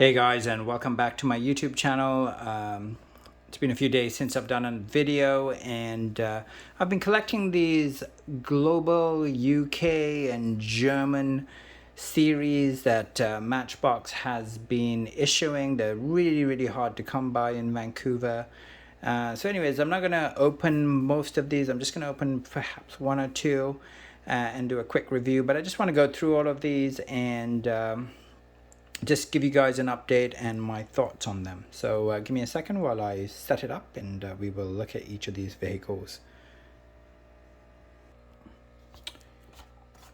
Hey guys, and welcome back to my YouTube channel. It's been a few days since I've done a video, and I've been collecting these global UK and German series that Matchbox has been issuing. They're really hard to come by in Vancouver. So anyways, I'm not going to open most of these. I'm just going to open perhaps one or two and do a quick review. But I just want to go through all of these and just give you guys an update and my thoughts on them. So give me a second while I set it up, and we will look at each of these vehicles.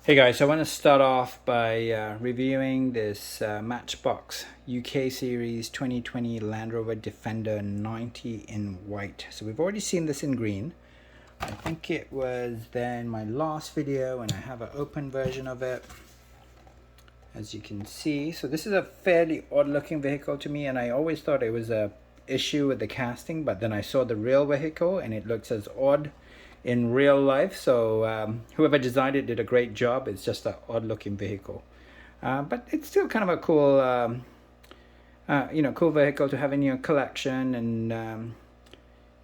Hey guys, so I want to start off by reviewing this Matchbox UK Series 2020 Land Rover Defender 90 in white. So we've already seen this in green. I think it was there in my last video, and I have an open version of it, as you can see. So this is a fairly odd looking vehicle to me, and I always thought it was a issue with the casting, but then I saw the real vehicle and it looks as odd in real life. So whoever designed it did a great job. It's just an odd looking vehicle, but it's still kind of a cool cool vehicle to have in your collection. And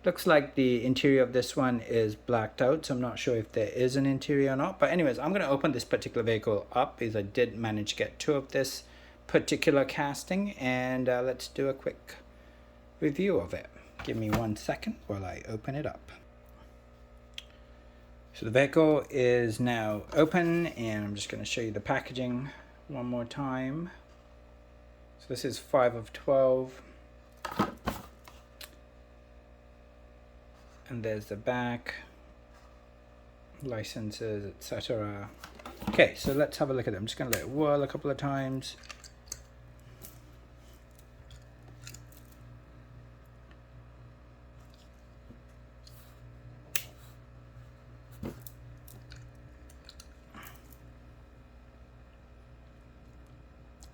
looks like the interior of this one is blacked out, so I'm not sure if there is an interior or not. But anyways, I'm going to open this particular vehicle up, because I did manage to get two of this particular casting, and let's do a quick review of it. Give me 1 second while I open it up. So the vehicle is now open, and I'm just going to show you the packaging one more time. So this is 5 of 12. And there's the back, licenses, etc. Okay, so let's have a look at them. I'm just going to let it whirl a couple of times.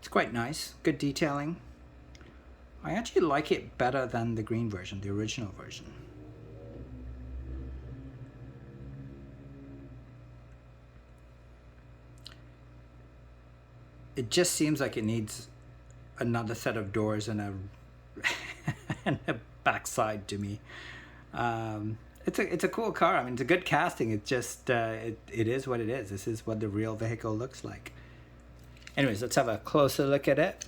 It's quite nice, good detailing. I actually like it better than the green version, the original version. It just seems like it needs another set of doors and and a backside to me. It's a cool car. I mean, it's a good casting. It's just it is what it is. This is what the real vehicle looks like. Anyways, let's have a closer look at it.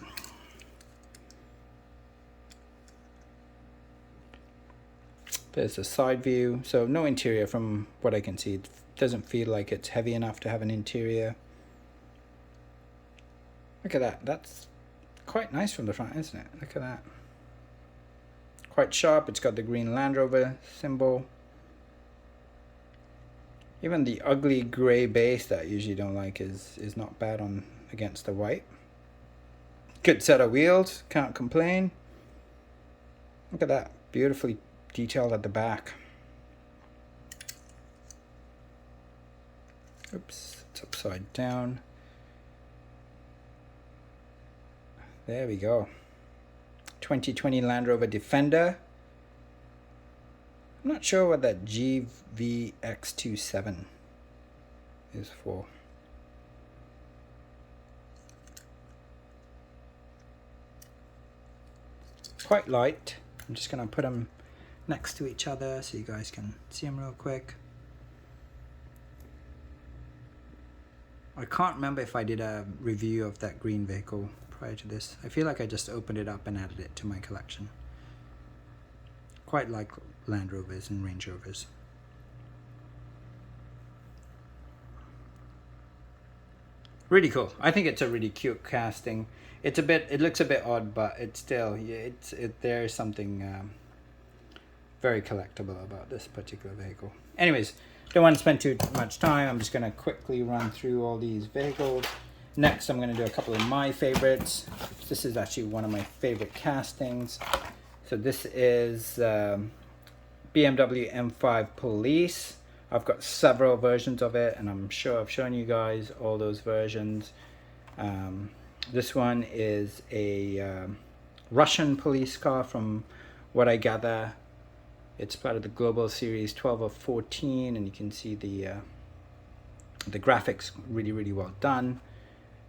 There's a side view. So no interior from what I can see. It doesn't feel like it's heavy enough to have an interior. Look at that. That's quite nice from the front, isn't it? Look at that. Quite sharp. It's got the green Land Rover symbol. Even the ugly gray base that I usually don't like is not bad on against the white. Good set of wheels. Can't complain. Look at that. Beautifully detailed at the back. Oops. It's upside down. There we go. 2020 Land Rover Defender. I'm not sure what that GVX27 is for. Quite light. I'm just going to put them next to each other so you guys can see them real quick. I can't remember if I did a review of that green vehicle prior to this. I feel like I just opened it up and added it to my collection. Quite like Land Rovers and Range Rovers. Really cool. I think it's a really cute casting. It looks a bit odd, but it's still, there's something very collectible about this particular vehicle. Anyways, don't want to spend too much time. I'm just going to quickly run through all these vehicles. Next, I'm going to do a couple of my favorites. This is actually one of my favorite castings. So this is BMW M5 Police. I've got several versions of it, and I'm sure I've shown you guys all those versions. This one is a Russian police car from what I gather. It's part of the Global Series 12 of 14, and you can see the graphics really well done.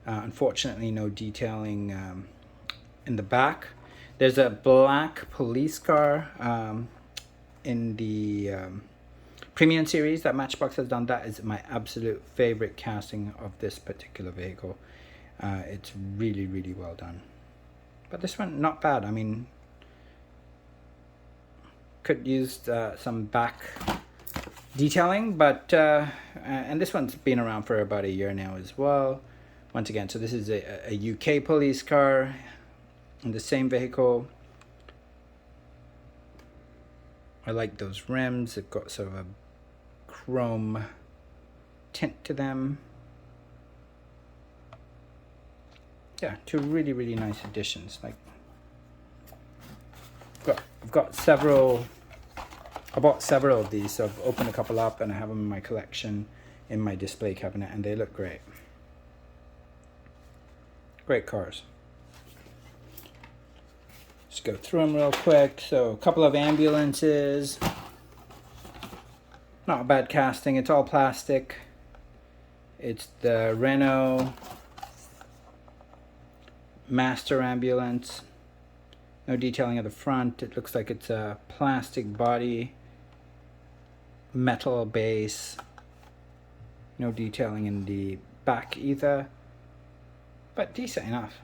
Unfortunately, no detailing in the back. There's a black police car in the premium series that Matchbox has done. That is my absolute favorite casting of this particular vehicle. It's really, really well done. But this one, not bad. I mean, could use some back detailing, but and this one's been around for about a year now as well. Once again, so this is a UK police car in the same vehicle. I like those rims. They've got sort of a chrome tint to them. Yeah, two really, really nice additions. Like, I've got several. I bought several of these, so I've opened a couple up and I have them in my collection in my display cabinet, and they look great. Great cars. Let's go through them real quick. So a couple of ambulances. Not a bad casting. It's all plastic. It's the Renault Master ambulance. No detailing at the front. It looks like it's a plastic body, metal base. No detailing in the back either, but decent enough.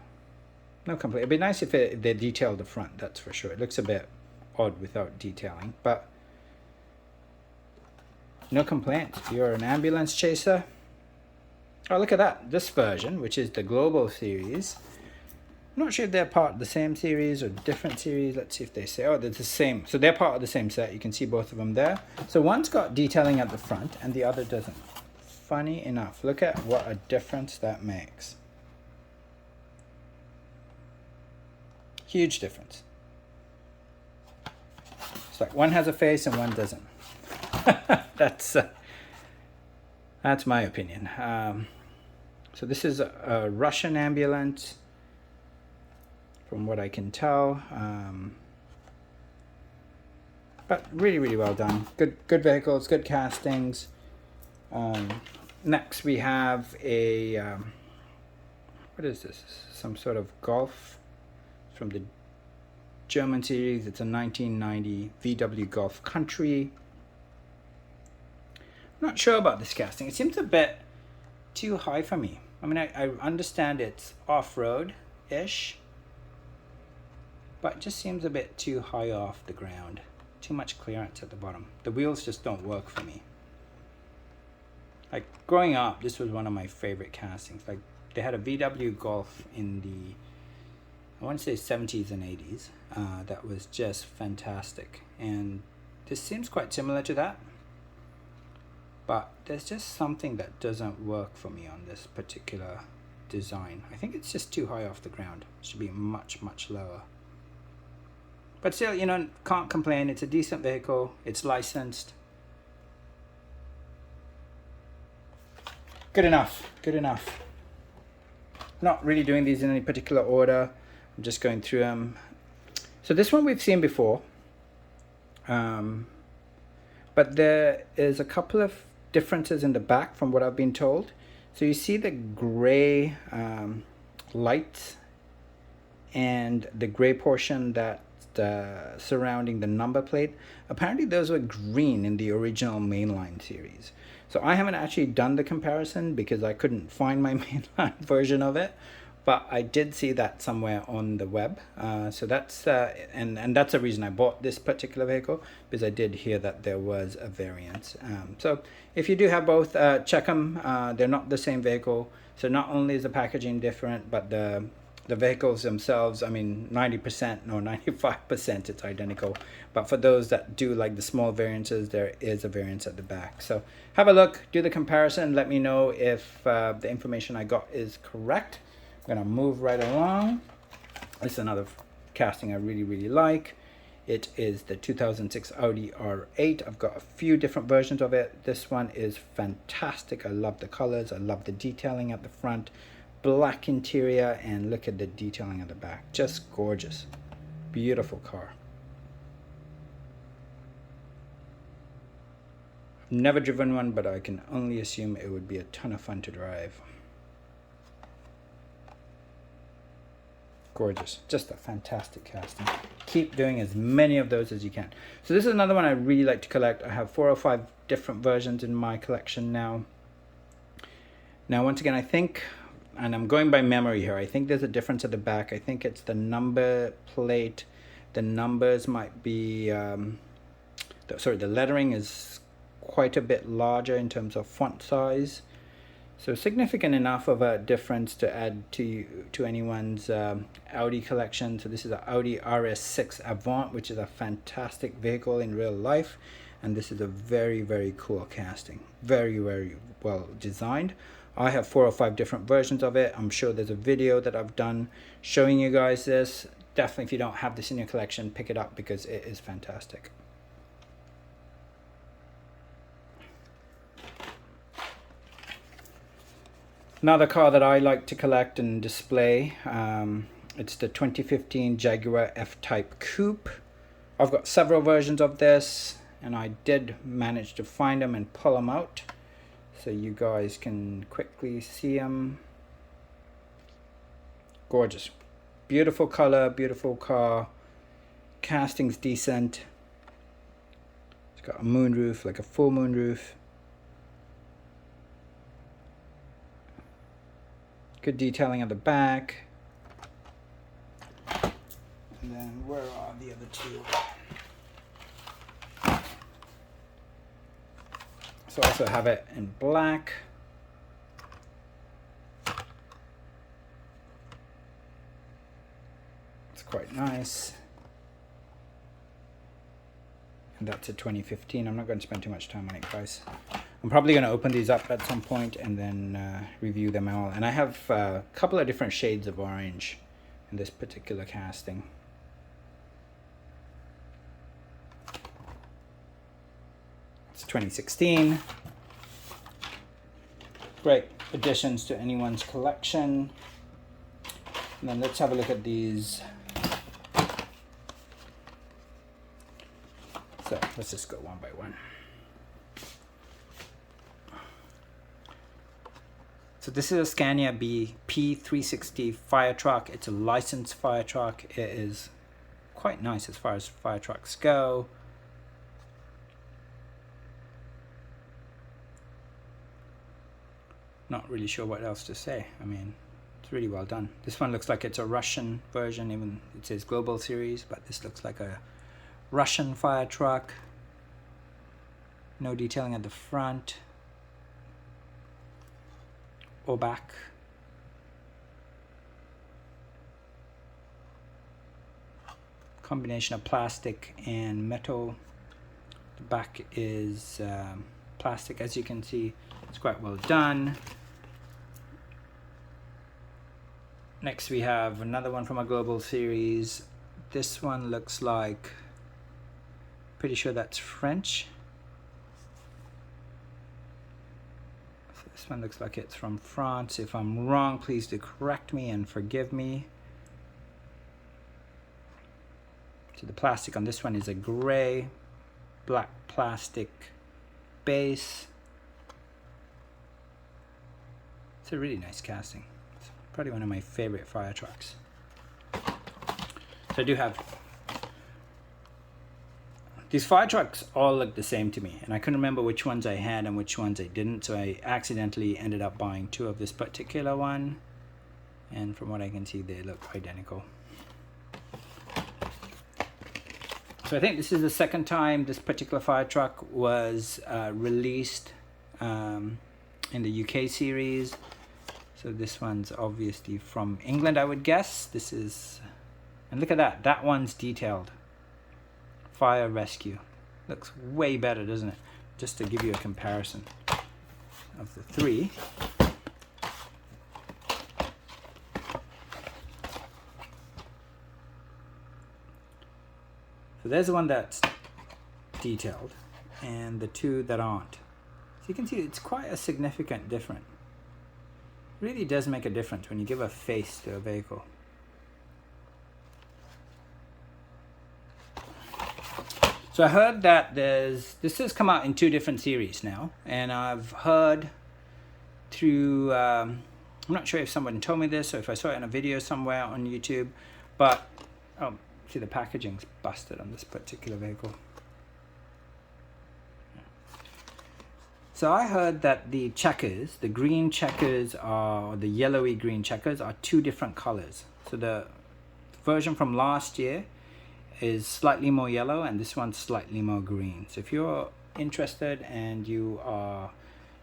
No complaint. It'd be nice if they detailed the front, that's for sure. It looks a bit odd without detailing, but no complaints. If you're an ambulance chaser. Oh, look at that. This version, which is the Global series. I'm not sure if they're part of the same series or different series. Let's see if they say, oh, they're the same. So they're part of the same set. You can see both of them there. So one's got detailing at the front and the other doesn't. Funny enough, look at what a difference that makes. Huge difference. It's like one has a face and one doesn't. That's my opinion. So this is a Russian ambulance, from what I can tell, but really, really well done. Good vehicles, good castings. Next we have a what is this? Some sort of Golf from the German series. It's a 1990 VW Golf Country. I'm not sure about this casting. It seems a bit too high for me. I mean, I understand it's off-road-ish, but it just seems a bit too high off the ground. Too much clearance at the bottom. The wheels just don't work for me. Like, growing up, this was one of my favorite castings. Like, they had a VW Golf in the, I want to say 70s and 80s. That was just fantastic. And this seems quite similar to that. But there's just something that doesn't work for me on this particular design. I think it's just too high off the ground. It should be much, much lower. But still, you know, can't complain. It's a decent vehicle. It's licensed. Good enough. Good enough. Not really doing these in any particular order. I'm just going through them. So this one we've seen before. But there is a couple of differences in the back from what I've been told. So you see the gray lights and the gray portion that surrounding the number plate. Apparently those were green in the original mainline series. So I haven't actually done the comparison because I couldn't find my mainline version of it, but I did see that somewhere on the web. So that's and that's the reason I bought this particular vehicle, because I did hear that there was a variant. So if you do have both, check them. They're not the same vehicle. So not only is the packaging different, but the vehicles themselves, I mean, 90% or 95% it's identical. But for those that do like the small variances, there is a variance at the back. So have a look, do the comparison, let me know if the information I got is correct. I'm gonna move right along. This is another casting I really, really like. It is the 2006 Audi R8. I've got a few different versions of it. This one is fantastic. I love the colors, I love the detailing at the front. Black interior, and look at the detailing at the back. Just gorgeous. Beautiful car. I've never driven one, but I can only assume it would be a ton of fun to drive. Gorgeous. Just a fantastic casting. Keep doing as many of those as you can. So this is another one I really like to collect. I have 4 or 5 different versions in my collection now. Now, once again, I think, and I'm going by memory here, I think there's a difference at the back. I think it's the number plate. The numbers might be, the lettering is quite a bit larger in terms of font size. So significant enough of a difference to add to anyone's Audi collection. So this is an Audi RS6 Avant, which is a fantastic vehicle in real life. And this is a very, very cool casting. Very, very well designed. I have 4 or 5 different versions of it. I'm sure there's a video that I've done showing you guys this. Definitely, if you don't have this in your collection, pick it up because it is fantastic. Another car that I like to collect and display, it's the 2015 Jaguar F-Type Coupe. I've got several versions of this, and I did manage to find them and pull them out so you guys can quickly see them. Gorgeous. Beautiful color, beautiful car. Casting's decent. It's got a moonroof, like a full moonroof. Good detailing at the back. And then where are the other 2? So I also have it in black. It's quite nice. And that's a 2015. I'm not going to spend too much time on it, guys. I'm probably going to open these up at some point and then review them all. And I have a couple of different shades of orange in this particular casting. It's 2016. Great additions to anyone's collection. And then let's have a look at these. So let's just go one by one. So this is a Scania P360 fire truck. It's a licensed fire truck. It is quite nice as far as fire trucks go. Not really sure what else to say. I mean, it's really well done. This one looks like it's a Russian version, even it says Global Series, but this looks like a Russian fire truck. No detailing at the front or back. Combination of plastic and metal. The back is plastic, as you can see. It's quite well done. Next we have another one from a Global Series. This one looks like, pretty sure that's French. So this one looks like it's from France. If I'm wrong, please do correct me and forgive me. So the plastic on this one is a gray, black plastic base. It's a really nice casting. It's probably one of my favorite fire trucks. So I do have these fire trucks. All look the same to me, and I couldn't remember which ones I had and which ones I didn't, so I accidentally ended up buying 2 of this particular one, and from what I can see they look identical. So I think this is the second time this particular fire truck was released in the UK series. So this one's obviously from England, I would guess. This is, and look at that, that one's detailed. Fire rescue. Looks way better, doesn't it? Just to give you a comparison of the 3. So there's the one that's detailed and the 2 that aren't. So you can see it's quite a significant difference. It really does make a difference when you give a face to a vehicle. So I heard that this has come out in 2 different series now, and I've heard through I'm not sure if someone told me this or if I saw it in a video somewhere on YouTube, but oh, see, the packaging's busted on this particular vehicle. So I heard that the checkers, the green checkers or the yellowy green checkers are two different colors. So the version from last year is slightly more yellow and this one's slightly more green. So if you're interested and you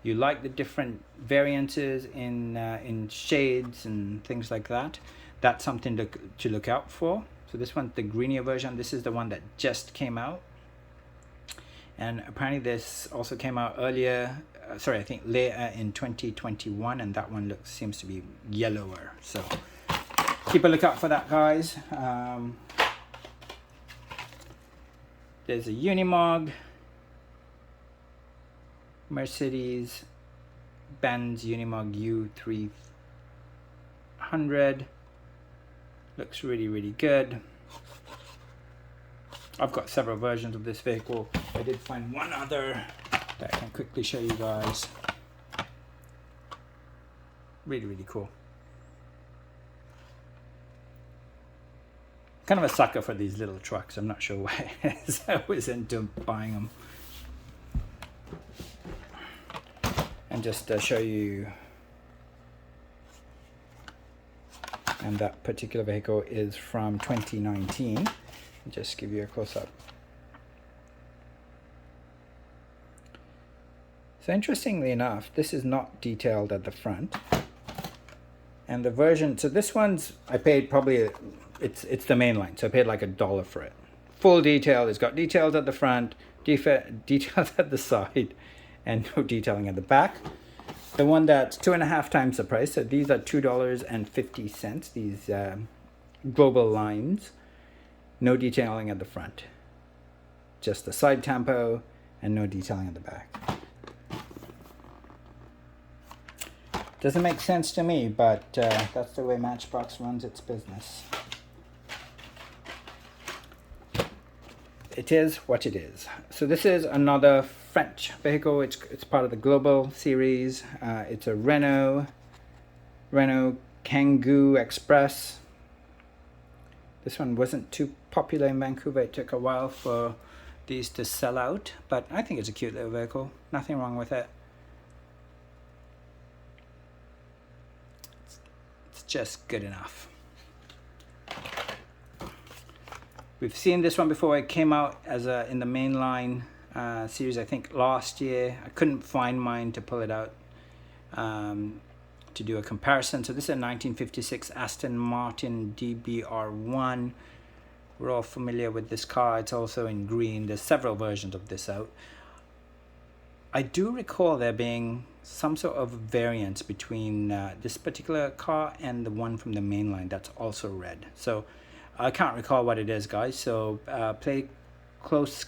like the different variances in shades and things like that, that's something to look out for. So this one's the greenier version. This is the one that just came out. And apparently this also came out earlier, I think later in 2021, and that one seems to be yellower. So keep a lookout for that, guys. There's a Unimog, Mercedes Benz Unimog U300. Looks really, really good. I've got several versions of this vehicle. I did find one other that I can quickly show you guys. Really, really cool. Kind of a sucker for these little trucks. I'm not sure why. I was into buying them. And just show you. And that particular vehicle is from 2019. Just give you a close-up. So interestingly enough, this is not detailed at the front. And the version, so this one's, I paid probably, it's the main line, so I paid like $1 for it. Full detail, it's got details at the front, details at the side, and no detailing at the back. The one that's 2.5 times the price, so these are $2.50, these global lines. No detailing at the front, just the side tampo and no detailing at the back. Doesn't make sense to me, but that's the way Matchbox runs its business. It is what it is. So this is another French vehicle. It's part of the Global series. It's a Renault Kangoo Express. This one wasn't too popular in Vancouver. It took a while for these to sell out, but I think it's a cute little vehicle. Nothing wrong with it. It's just good enough. We've seen this one before. It came out as in the mainline series, I think last year. I couldn't find mine to pull it out to do a comparison. So this is a 1956 Aston Martin DBR1. We're all familiar with this car. It's also in green. There's several versions of this out. I do recall there being some sort of variance between this particular car and the one from the mainline that's also red. So I can't recall what it is, guys. So pay close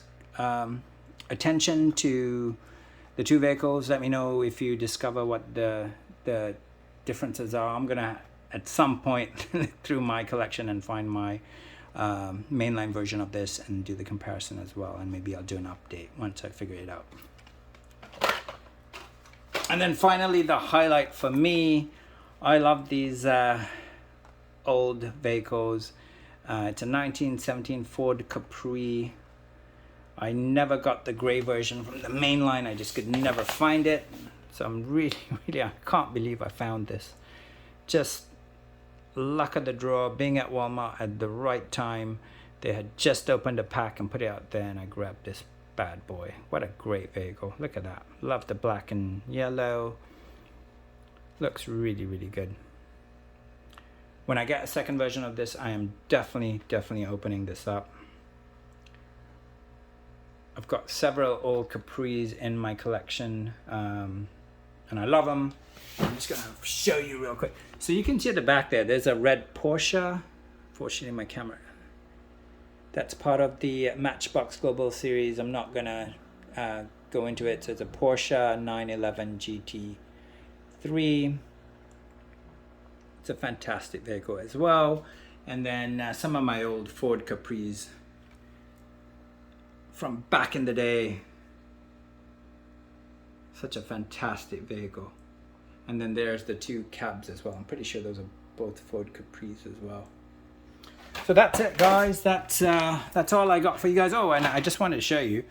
attention to the two vehicles. Let me know if you discover what the differences are. I'm gonna at some point through my collection and find my mainline version of this and do the comparison as well, and maybe I'll do an update once I figure it out. And then finally, the highlight for me, I love these old vehicles. It's a 1917 Ford Capri. I never got the gray version from the mainline. I just could never find it. So I'm really, I can't believe I found this. Just luck of the draw, being at Walmart at the right time. They had just opened a pack and put it out there, and I grabbed this bad boy. What a great vehicle. Look at that. Love the black and yellow. Looks really, really good. When I get a second version of this, I am definitely opening this up. I've got several old Capris in my collection, and I love them. I'm just gonna show you real quick. So you can see at the back there, there's a red Porsche. Fortunately, my camera. That's part of the Matchbox Global series. I'm not gonna go into it. So it's a Porsche 911 GT3. It's a fantastic vehicle as well. And then some of my old Ford Capris from back in the day. Such a fantastic vehicle. And then there's the two cabs as well. I'm pretty sure those are both Ford Capris as well. So that's it, guys. That's all I got for you guys. Oh, and I just wanted to show you.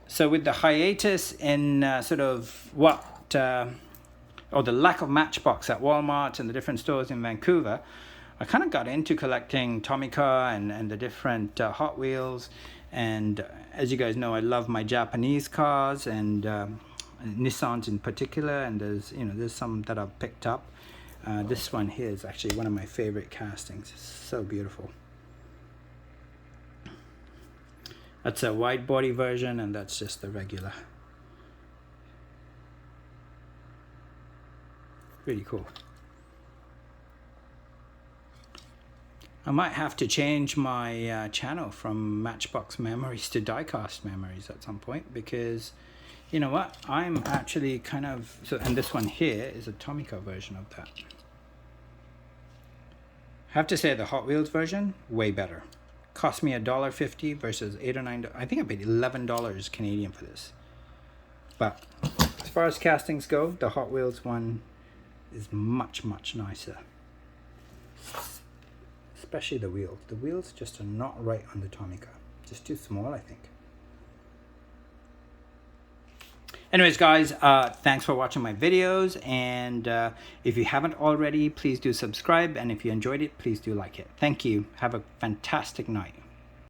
So with the hiatus in sort of what, or the lack of Matchbox at Walmart and the different stores in Vancouver, I kind of got into collecting Tomica and the different Hot Wheels. And as you guys know, I love my Japanese cars and Nissans in particular. And there's some that I've picked up. This one here is actually one of my favorite castings. It's so beautiful. That's a wide body version, and that's just the regular. Really cool. I might have to change my channel from Matchbox memories to diecast memories at some point, because you know what, I'm actually kind of and this one here is a Tomica version of that. I have to say the Hot Wheels version, way better. Cost me $1.50 versus $8 or $9. I think I paid $11 Canadian for this. But as far as castings go, the Hot Wheels one is much nicer. Especially the wheels. The wheels just are not right on the Tomica. Just too small, I think. Anyways, guys, thanks for watching my videos, and if you haven't already, please do subscribe, and if you enjoyed it, please do like it. Thank you. Have a fantastic night.